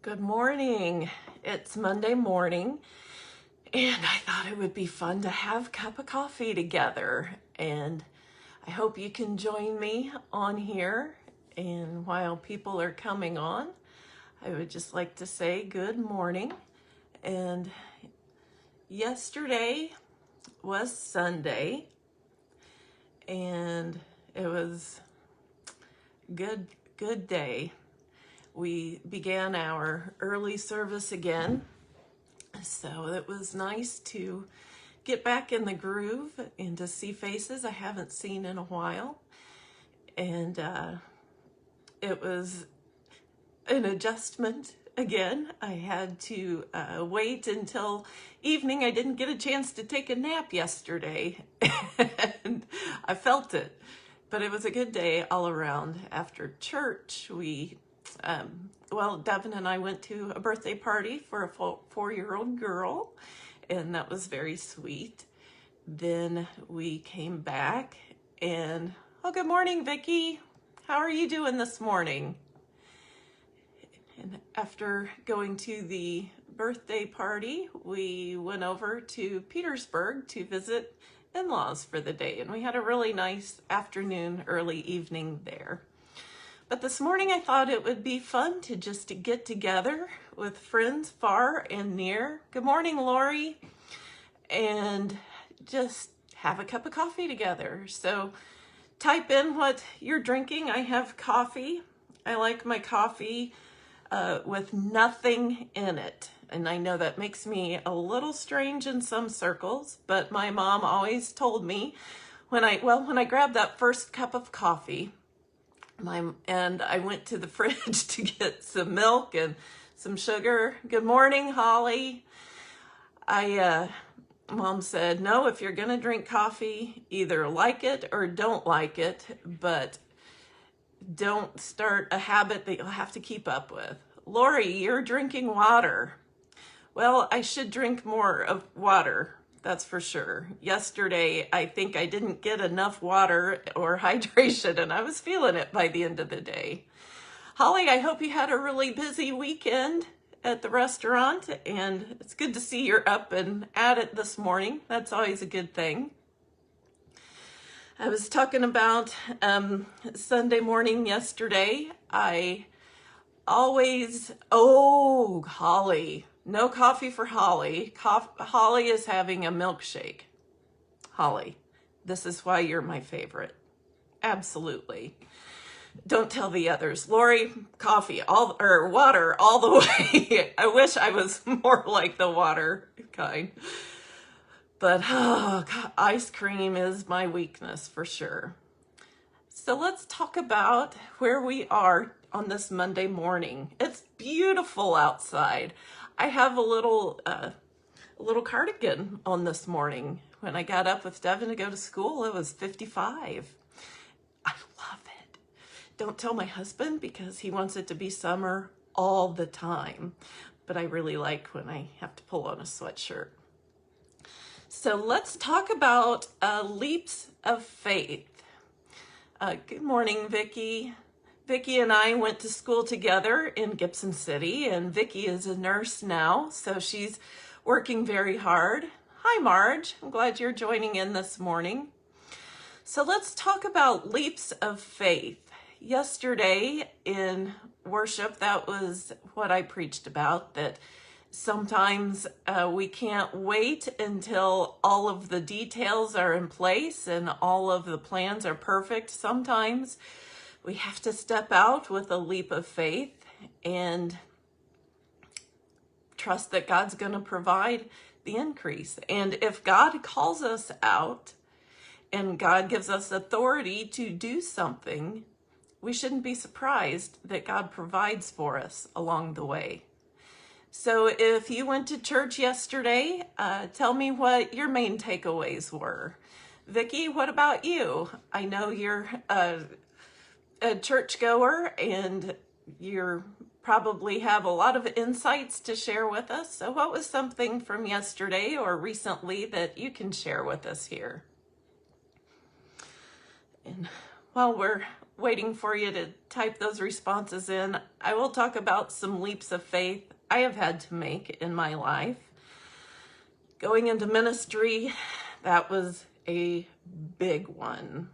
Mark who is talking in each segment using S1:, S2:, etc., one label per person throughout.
S1: Good morning. It's Monday morning, and I thought it would be fun to have a cup of coffee together. And I hope you can join me on here. And while people are coming on, I would just like to say good morning. And yesterday was Sunday, and it was good day. We began our early service again, so it was nice to get back in the groove and to see faces I haven't seen in a while. And it was an adjustment again. I had to wait until evening. I didn't get a chance to take a nap yesterday, and I felt it. But it was a good day all around. After church, Devin and I went to a birthday party for a 4-year-old girl, and that was very sweet. Then we came back and, good morning, Vicki. How are you doing this morning? And after going to the birthday party, we went over to Petersburg to visit in-laws for the day, and we had a really nice afternoon, early evening there. But this morning I thought it would be fun to just get together with friends far and near. Good morning, Lori. And just have a cup of coffee together. So type in what you're drinking. I have coffee. I like my coffee with nothing in it. And I know that makes me a little strange in some circles, but my mom always told me when I grabbed that first cup of coffee, and I went to the fridge to get some milk and some sugar. Good morning, Holly. Mom said, no, if you're gonna drink coffee, either like it or don't like it, but don't start a habit that you'll have to keep up with. Lori, you're drinking water. Well, I should drink more of water. That's for sure. Yesterday, I think I didn't get enough water or hydration, and I was feeling it by the end of the day. Holly, I hope you had a really busy weekend at the restaurant, and it's good to see you're up and at it this morning. That's always a good thing. I was talking about Sunday morning yesterday. Holly. No coffee for Holly. Holly is having a milkshake. Holly, this is why you're my favorite. Absolutely. Don't tell the others. Lori, coffee, water all the way. I wish I was more like the water kind. But ice cream is my weakness for sure. So let's talk about where we are on this Monday morning. It's beautiful outside. I have a little cardigan on this morning. When I got up with Devin to go to school, it was 55. I love it. Don't tell my husband because he wants it to be summer all the time. But I really like when I have to pull on a sweatshirt. So let's talk about leaps of faith. Good morning, Vicki. Vicki and I went to school together in Gibson City, and Vicki is a nurse now, so she's working very hard. Hi, Marge. I'm glad you're joining in this morning. So let's talk about leaps of faith. Yesterday in worship, that was what I preached about, that sometimes we can't wait until all of the details are in place and all of the plans are perfect. Sometimes we have to step out with a leap of faith and trust that God's going to provide the increase. And if God calls us out and God gives us authority to do something, we shouldn't be surprised that God provides for us along the way. So if you went to church yesterday, tell me what your main takeaways were. Vicki, what about you? I know you're a churchgoer and you probably have a lot of insights to share with us. So what was something from yesterday or recently that you can share with us here? And while we're waiting for you to type those responses in. I will talk about some leaps of faith I have had to make in my life. Going into ministry, that was a big one.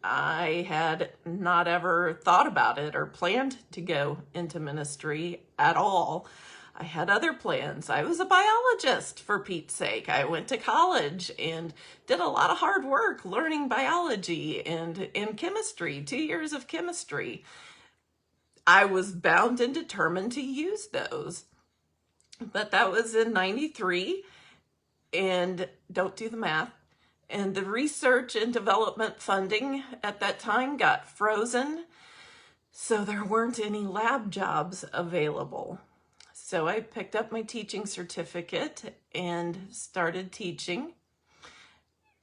S1: I had not ever thought about it or planned to go into ministry at all. I had other plans. I was a biologist, for Pete's sake. I went to college and did a lot of hard work learning biology and chemistry, 2 years of chemistry. I was bound and determined to use those. But that was in 93, and don't do the math. And the research and development funding at that time got frozen, so there weren't any lab jobs available. So I picked up my teaching certificate and started teaching,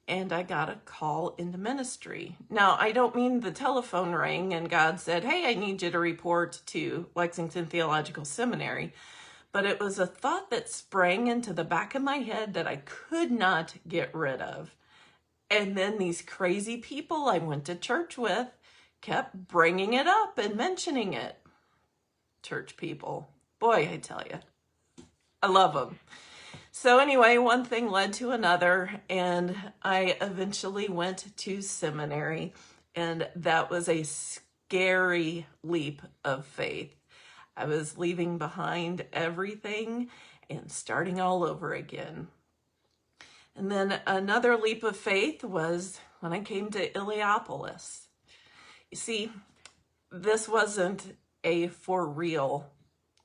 S1: and I got a call into ministry. Now, I don't mean the telephone rang and God said, hey, I need you to report to Lexington Theological Seminary. But it was a thought that sprang into the back of my head that I could not get rid of. And then these crazy people I went to church with kept bringing it up and mentioning it. Church people. Boy, I tell you, I love them. So anyway, one thing led to another, and I eventually went to seminary, and that was a scary leap of faith. I was leaving behind everything and starting all over again. And then another leap of faith was when I came to Illiopolis. You see, this wasn't a for real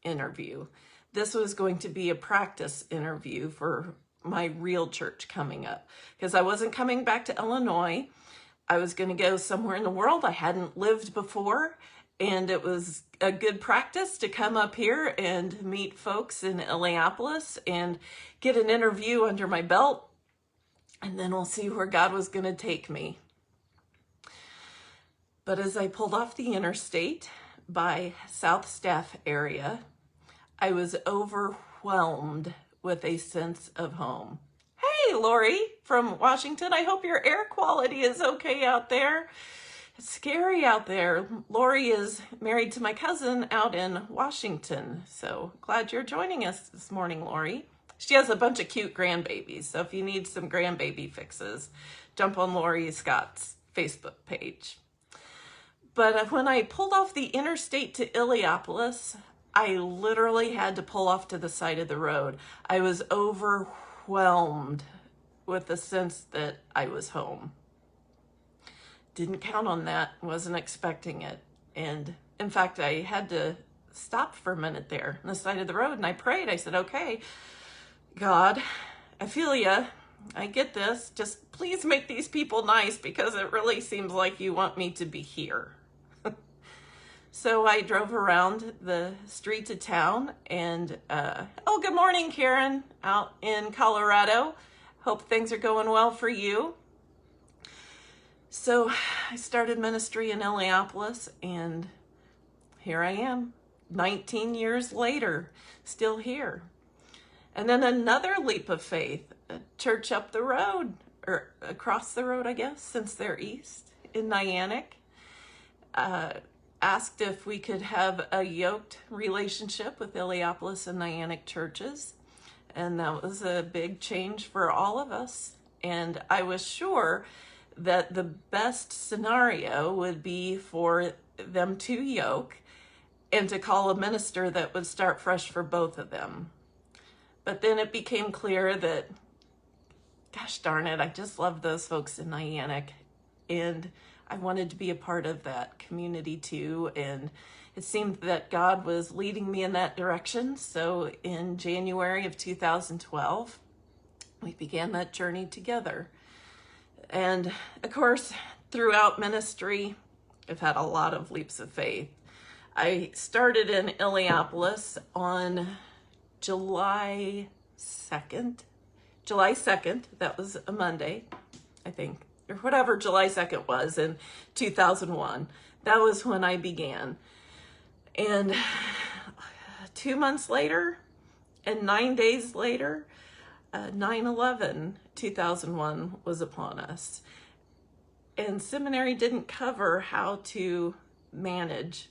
S1: interview. This was going to be a practice interview for my real church coming up, because I wasn't coming back to Illinois. I was going to go somewhere in the world I hadn't lived before, and it was a good practice to come up here and meet folks in Illiopolis and get an interview under my belt, and then we'll see where God was going to take me. But as I pulled off the interstate by South Staff area, I was overwhelmed with a sense of home. Hey, Lori from Washington, I hope your air quality is okay out there. It's scary out there. Lori is married to my cousin out in Washington, so glad you're joining us this morning, Lori. She has a bunch of cute grandbabies, so if you need some grandbaby fixes, jump on Lori Scott's Facebook page. But when I pulled off the interstate to Illiopolis, I literally had to pull off to the side of the road. I was overwhelmed with the sense that I was home. Didn't count on that, wasn't expecting it. And in fact, I had to stop for a minute there on the side of the road, and I prayed. I said, okay, God, I feel ya. I get this. Just please make these people nice, because it really seems like you want me to be here. So I drove around the streets of town, and oh, good morning, Karen, out in Colorado. Hope things are going well for you. So I started ministry in Illiopolis, and here I am, 19 years later, still here. And then another leap of faith, a church up the road, or across the road, I guess, since they're east, in Niantic, asked if we could have a yoked relationship with Illiopolis and Niantic churches. And that was a big change for all of us. And I was sure that the best scenario would be for them to yoke and to call a minister that would start fresh for both of them. But then it became clear that, gosh darn it, I just love those folks in Niantic, and I wanted to be a part of that community too, and it seemed that God was leading me in that direction. So in January of 2012, we began that journey together. And of course, throughout ministry, I've had a lot of leaps of faith. I started in Illiopolis on July 2nd. That was a Monday, I think, or whatever July 2nd was in 2001. That was when I began. And 2 months later and 9 days later, 9/11, 2001 was upon us. and seminary didn't cover how to manage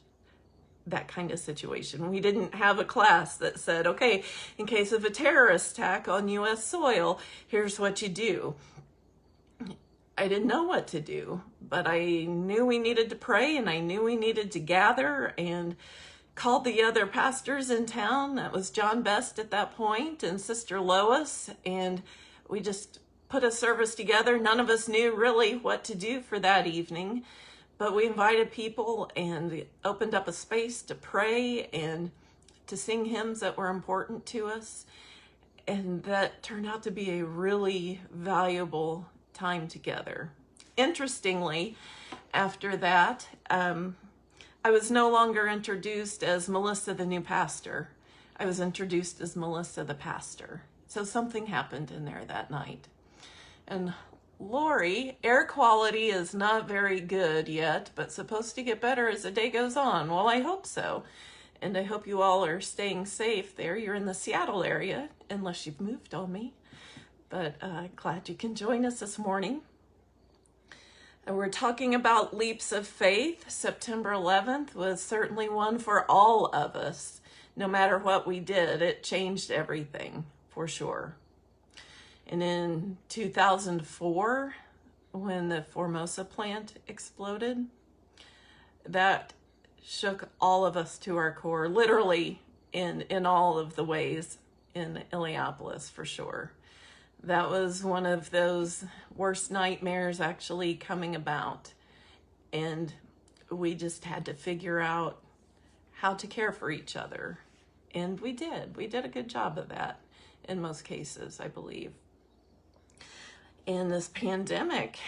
S1: that kind of situation. We didn't have a class that said, okay, in case of a terrorist attack on U.S. soil, here's what you do. I didn't know what to do, but I knew we needed to pray, and I knew we needed to gather, and called the other pastors in town. That was John Best at that point and Sister Lois, and we just put a service together. None of us knew really what to do for that evening, but we invited people and opened up a space to pray and to sing hymns that were important to us. And that turned out to be a really valuable time together. Interestingly, after that, I was no longer introduced as Melissa, the new pastor. I was introduced as Melissa, the pastor. So something happened in there that night. And Lori, air quality is not very good yet, but supposed to get better as the day goes on. Well, I hope so. And I hope you all are staying safe there. You're in the Seattle area, unless you've moved on me. But glad you can join us this morning. And we're talking about leaps of faith. September 11th was certainly one for all of us. No matter what we did, it changed everything, for sure. And in 2004, when the Formosa plant exploded, that shook all of us to our core, literally in all of the ways in Illiopolis, for sure. That was one of those worst nightmares actually coming about. And we just had to figure out how to care for each other. And we did. We did a good job of that in most cases, I believe. And this pandemic,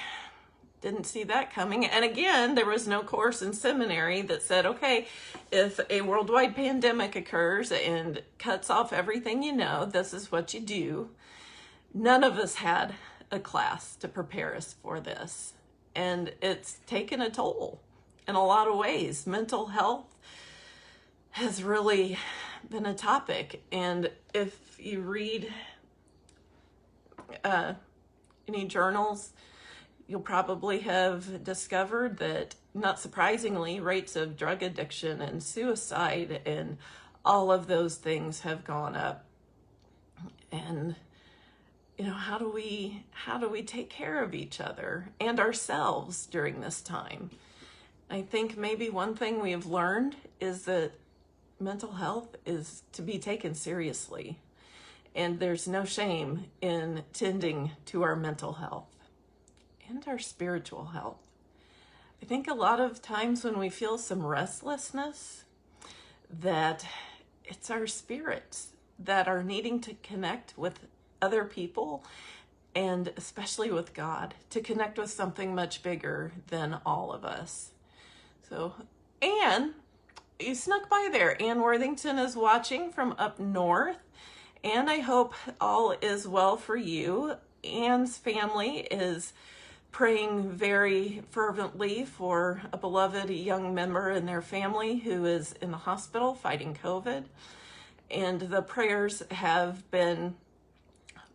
S1: didn't see that coming. And again, there was no course in seminary that said, okay, if a worldwide pandemic occurs and cuts off everything you know, this is what you do. None of us had a class to prepare us for this. And it's taken a toll in a lot of ways. Mental health has really been a topic. And if you read any journals, you'll probably have discovered that, not surprisingly, rates of drug addiction and suicide and all of those things have gone up. And you know, how do we take care of each other and ourselves during this time? I think maybe one thing we have learned is that mental health is to be taken seriously. And there's no shame in tending to our mental health and our spiritual health. I think a lot of times when we feel some restlessness, that it's our spirits that are needing to connect with other people, and especially with God, to connect with something much bigger than all of us. So, Anne, you snuck by there. Anne Worthington is watching from up north, and I hope all is well for you. Anne's family is praying very fervently for a beloved young member in their family who is in the hospital fighting COVID. And the prayers have been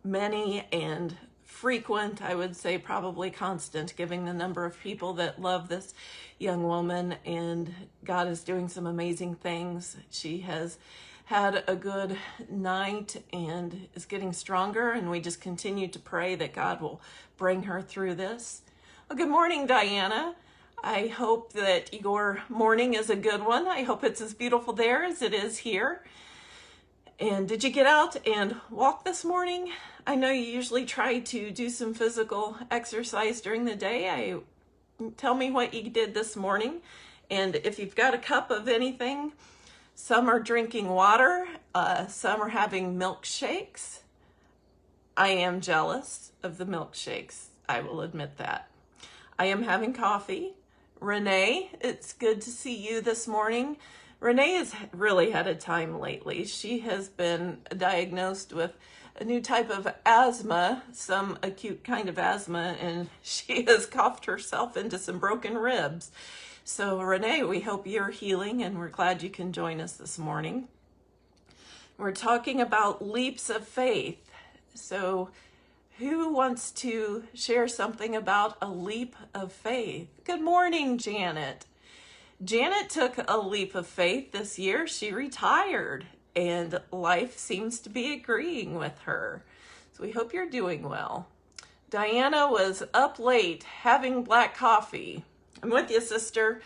S1: many and frequent, I would say probably constant, given the number of people that love this young woman, and God is doing some amazing things. She has had a good night and is getting stronger, and we just continue to pray that God will bring her through this. Well, good morning, Diana. I hope that your morning is a good one. I hope it's as beautiful there as it is here. And did you get out and walk this morning? I know you usually try to do some physical exercise during the day. Tell me what you did this morning. And if you've got a cup of anything, some are drinking water, some are having milkshakes. I am jealous of the milkshakes, I will admit that. I am having coffee. Renee, it's good to see you this morning. Renee has really had a time lately. She has been diagnosed with a new type of asthma, some acute kind of asthma, and she has coughed herself into some broken ribs. So Renee, we hope you're healing, and we're glad you can join us this morning. We're talking about leaps of faith. So Who wants to share something about a leap of faith? Good morning, Janet. Janet took a leap of faith this year. She retired, and life seems to be agreeing with her. So we hope you're doing well. Diana was up late having black coffee. I'm with you, sister,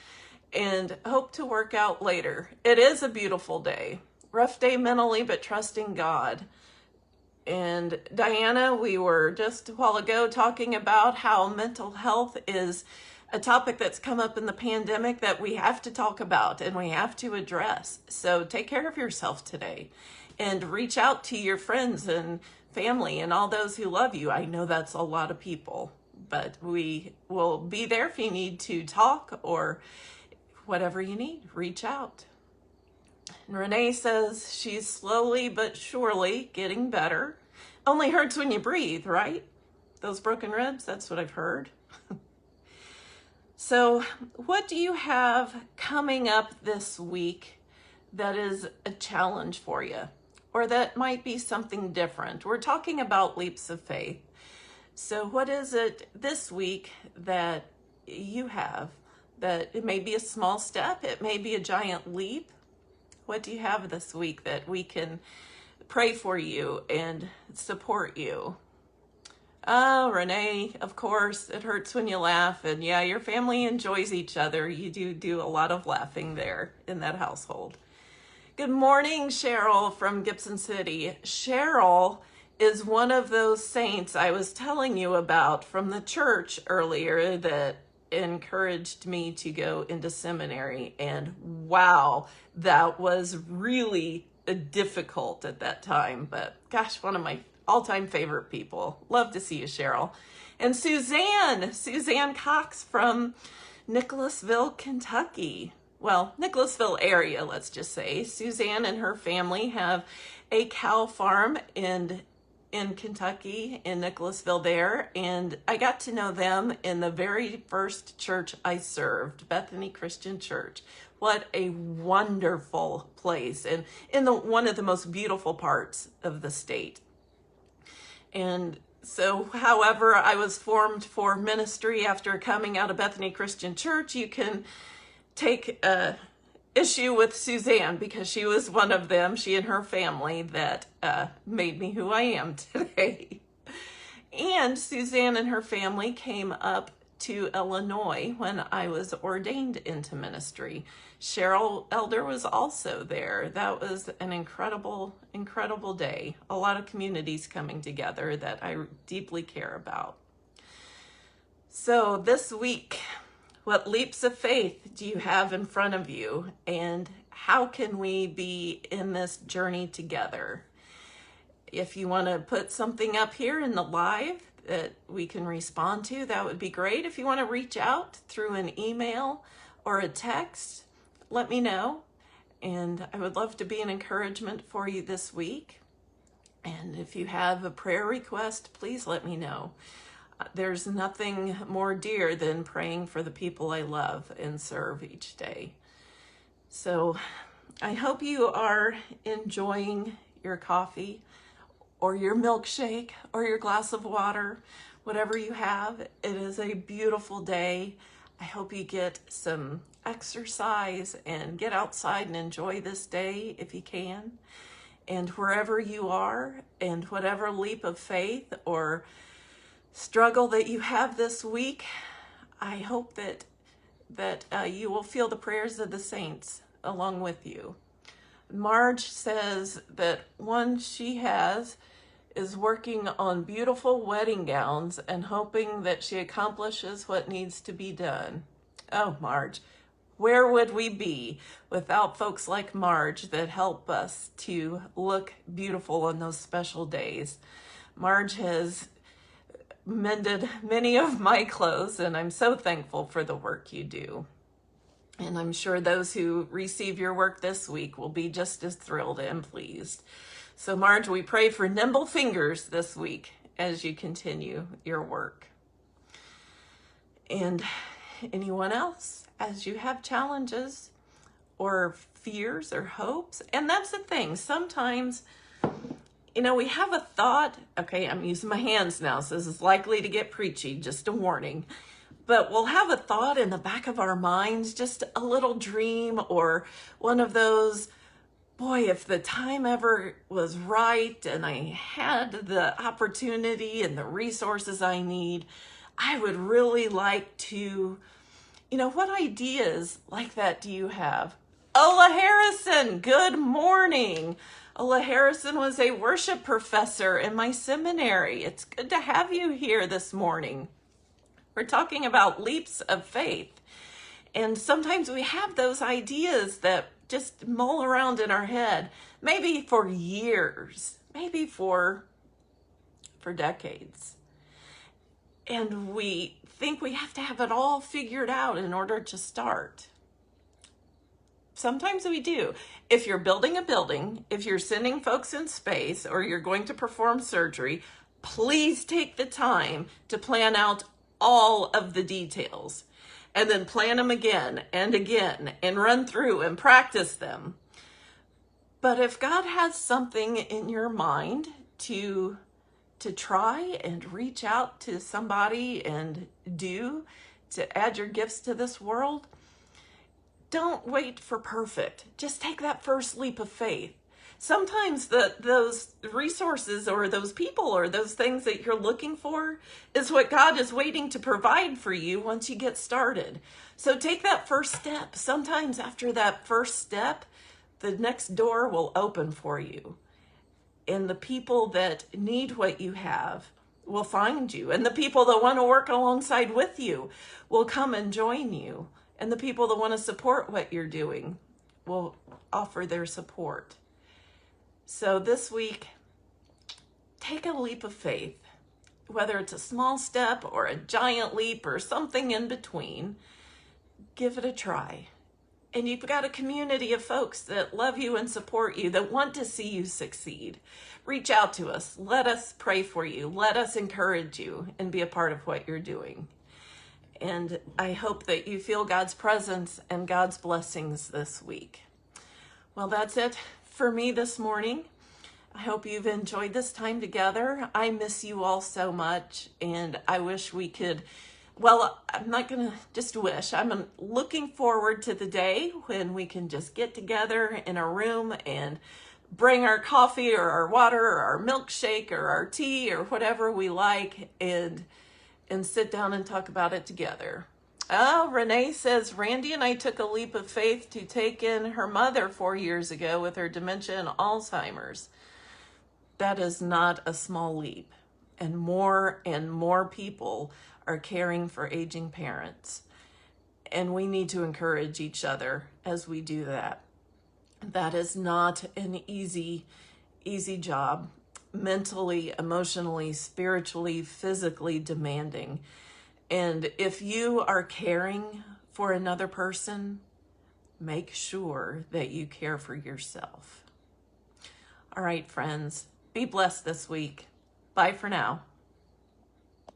S1: and hope to work out later. It is a beautiful day. Rough day mentally, but trusting God. And Diana, we were just a while ago talking about how mental health is a topic that's come up in the pandemic that we have to talk about and we have to address. So take care of yourself today and reach out to your friends and family and all those who love you. I know that's a lot of people, but we will be there if you need to talk or whatever you need, reach out. And Renee says she's slowly but surely getting better. Only hurts when you breathe, right? Those broken ribs, that's what I've heard. So what do you have coming up this week that is a challenge for you? Or that might be something different? We're talking about leaps of faith. So what is it this week that you have? That it may be a small step, it may be a giant leap. What do you have this week that we can pray for you and support you? Oh, Renee, of course, it hurts when you laugh. And yeah, your family enjoys each other. You do a lot of laughing there in that household. Good morning, Cheryl from Gibson City. Cheryl is one of those saints I was telling you about from the church earlier that encouraged me to go into seminary. And wow, that was really difficult at that time. But gosh, one of my all-time favorite people. Love to see you, Cheryl. And Suzanne Cox from Nicholasville, Kentucky. Well, Nicholasville area, let's just say. Suzanne and her family have a cow farm in Kentucky, in Nicholasville there, and I got to know them in the very first church I served, Bethany Christian Church. What a wonderful place, and in one of the most beautiful parts of the state. And so, however, I was formed for ministry after coming out of Bethany Christian Church. You can take issue with Suzanne because she was one of them, she and her family, that made me who I am today. And Suzanne and her family came up to Illinois when I was ordained into ministry. Cheryl Elder was also there. That was an incredible, incredible day. A lot of communities coming together that I deeply care about. So this week, what leaps of faith do you have in front of you, and how can we be in this journey together? If you want to put something up here in the live that we can respond to, that would be great. If you want to reach out through an email or a text, let me know. And I would love to be an encouragement for you this week. And if you have a prayer request, please let me know. There's nothing more dear than praying for the people I love and serve each day. So I hope you are enjoying your coffee or your milkshake or your glass of water, whatever you have. It is a beautiful day. I hope you get some exercise and get outside and enjoy this day if you can. And wherever you are, and whatever leap of faith or struggle that you have this week, I hope that you will feel the prayers of the saints along with you. Marge says that one she has is working on beautiful wedding gowns and hoping that she accomplishes what needs to be done. Oh, Marge, where would we be without folks like Marge that help us to look beautiful on those special days? Marge has mended many of my clothes, and I'm so thankful for the work you do. And I'm sure those who receive your work this week will be just as thrilled and pleased. So Marge, we pray for nimble fingers this week as you continue your work. And anyone else, as you have challenges or fears or hopes, and that's the thing, sometimes You know, we have a thought. Okay, I'm using my hands now, so this is likely to get preachy, just a warning. But we'll have a thought in the back of our minds, just a little dream or one of those, boy, if the time ever was right and I had the opportunity and the resources I need, I would really like to, what ideas like that do you have? Ola Harrison, good morning. Ola Harrison was a worship professor in my seminary. It's good to have you here this morning. We're talking about leaps of faith. And sometimes we have those ideas that just mull around in our head, maybe for years, maybe for decades. And we think we have to have it all figured out in order to start. Sometimes we do. If you're building a building, if you're sending folks in space, or you're going to perform surgery, please take the time to plan out all of the details. And then plan them again and again and run through and practice them. But if God has something in your mind to try and reach out to somebody and to add your gifts to this world, don't wait for perfect. Just take that first leap of faith. Sometimes those resources or those people or those things that you're looking for is what God is waiting to provide for you once you get started. So take that first step. Sometimes after that first step, the next door will open for you. And the people that need what you have will find you. And the people that want to work alongside with you will come and join you. And the people that want to support what you're doing will offer their support. So this week, take a leap of faith, whether it's a small step or a giant leap or something in between. Give it a try. And you've got a community of folks that love you and support you, that want to see you succeed. Reach out to us. Let us pray for you. Let us encourage you and be a part of what you're doing. And I hope that you feel God's presence and God's blessings this week. Well, that's it for me this morning. I hope you've enjoyed this time together. I miss you all so much, and I wish we could, well, I'm not going to just wish. I'm looking forward to the day when we can just get together in a room and bring our coffee or our water or our milkshake or our tea or whatever we like and sit down and talk about it together. Oh, Renee says, Randy and I took a leap of faith to take in her mother 4 years ago with her dementia and Alzheimer's. That is not a small leap. And more people are caring for aging parents. And we need to encourage each other as we do that. That is not an easy job. Mentally, emotionally, spiritually, physically demanding. And if you are caring for another person, make sure that you care for yourself. All right, friends, be blessed this week. Bye for now.